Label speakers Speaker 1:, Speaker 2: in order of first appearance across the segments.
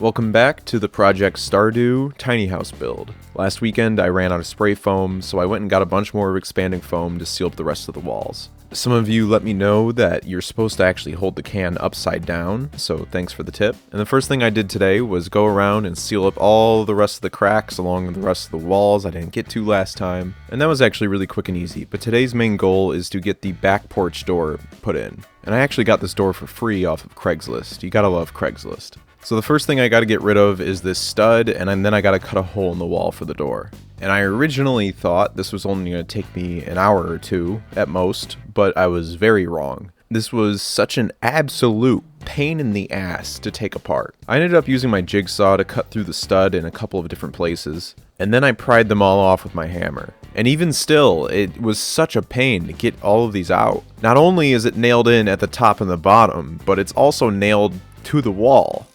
Speaker 1: Welcome back to the Project Stardew Tinyhouse build. Last weekend I ran out of spray foam, so I went and got a bunch more expanding foam to seal up the rest of the walls. Some of you let me know that you're supposed to actually hold the can upside down, so thanks for the tip. And the first thing I did today was go around and seal up all the rest of the cracks along the rest of the walls I didn't get to last time. And that was actually really quick and easy, but today's main goal is to get the back porch door put in. And I actually got this door for free off of Craigslist. You gotta love Craigslist. So the first thing I gotta get rid of is this stud, and then I gotta cut a hole in the wall for the door. And I originally thought this was only gonna take me an hour or two at most, but I was very wrong. This was such an absolute pain in the ass to take apart. I ended up using my jigsaw to cut through the stud in a couple of different places, and then I pried them all off with my hammer. And even still, it was such a pain to get all of these out. Not only is it nailed in at the top and the bottom, but it's also nailed to the wall.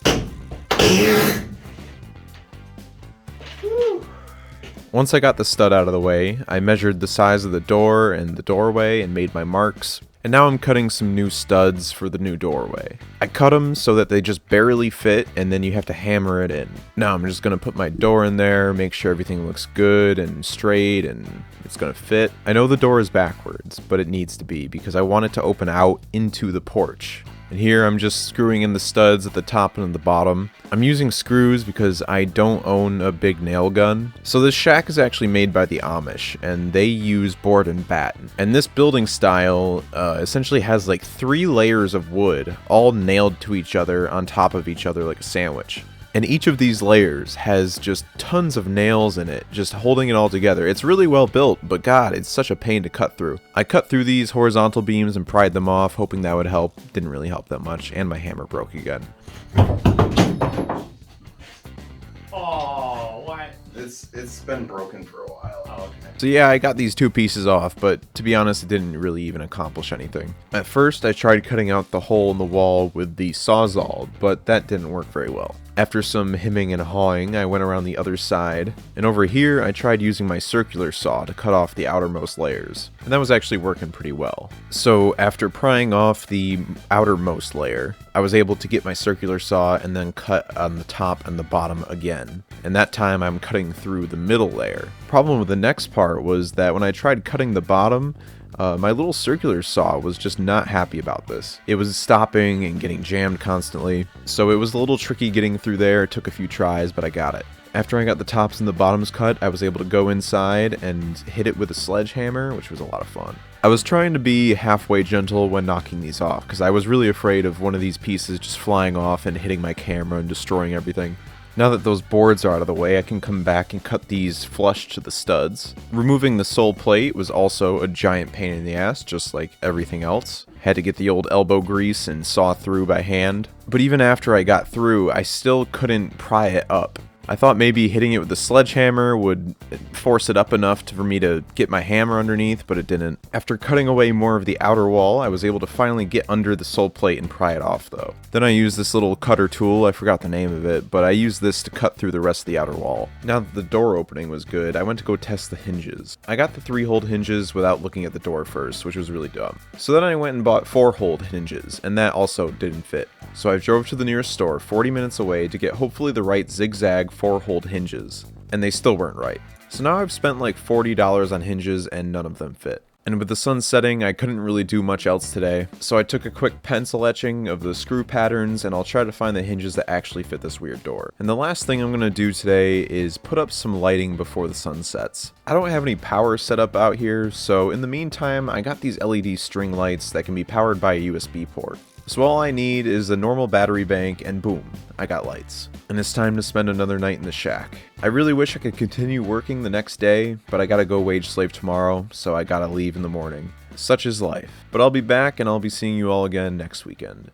Speaker 1: Once I got the stud out of the way, I measured the size of the door and the doorway and made my marks, and now I'm cutting some new studs for the new doorway. I cut them so that they just barely fit, and then you have to hammer it in. Now I'm just going to put my door in there, make sure everything looks good and straight and it's going to fit. I know the door is backwards, but it needs to be because I want it to open out into the porch. And here I'm just screwing in the studs at the top and the bottom. I'm using screws because I don't own a big nail gun. So this shack is actually made by the Amish, and they use board and batten. And this building style essentially has like 3 layers of wood, all nailed to each other on top of each other like a sandwich. And each of these layers has just tons of nails in it, just holding it all together. It's really well built, but God, it's such a pain to cut through. I cut through these horizontal beams and pried them off, hoping that would help. Didn't really help that much, and my hammer broke again.
Speaker 2: Oh, what?
Speaker 1: It's been broken for a while.
Speaker 2: Oh, okay.
Speaker 1: So yeah, I got these 2 pieces off, but to be honest, it didn't really even accomplish anything. At first, I tried cutting out the hole in the wall with the Sawzall, but that didn't work very well. After some hemming and hawing, I went around the other side, and over here I tried using my circular saw to cut off the outermost layers, and that was actually working pretty well. So after prying off the outermost layer, I was able to get my circular saw and then cut on the top and the bottom again, and that time I'm cutting through the middle layer. Problem with the next part was that when I tried cutting the bottom, my little circular saw was just not happy about this. It was stopping and getting jammed constantly, so it was a little tricky getting through there. It took a few tries, but I got it. After I got the tops and the bottoms cut, I was able to go inside and hit it with a sledgehammer, which was a lot of fun. I was trying to be halfway gentle when knocking these off, because I was really afraid of one of these pieces just flying off and hitting my camera and destroying everything. Now that those boards are out of the way, I can come back and cut these flush to the studs. Removing the sole plate was also a giant pain in the ass, just like everything else. Had to get the old elbow grease and saw through by hand. But even after I got through, I still couldn't pry it up. I thought maybe hitting it with the sledgehammer would force it up enough for me to get my hammer underneath, but it didn't. After cutting away more of the outer wall, I was able to finally get under the sole plate and pry it off though. Then I used this little cutter tool, I forgot the name of it, but I used this to cut through the rest of the outer wall. Now that the door opening was good, I went to go test the hinges. I got the 3-hold hinges without looking at the door first, which was really dumb. So then I went and bought 4-hold hinges, and that also didn't fit. So I drove to the nearest store 40 minutes away to get hopefully the right zigzag 4-hold hinges, and they still weren't right. So now I've spent like $40 on hinges and none of them fit. And with the sun setting, I couldn't really do much else today, so I took a quick pencil etching of the screw patterns and I'll try to find the hinges that actually fit this weird door. And the last thing I'm going to do today is put up some lighting before the sun sets. I don't have any power set up out here, so in the meantime I got these LED string lights that can be powered by a USB port. So all I need is a normal battery bank and boom, I got lights. And it's time to spend another night in the shack. I really wish I could continue working the next day, but I gotta go wage slave tomorrow, so I gotta leave in the morning. Such is life. But I'll be back and I'll be seeing you all again next weekend.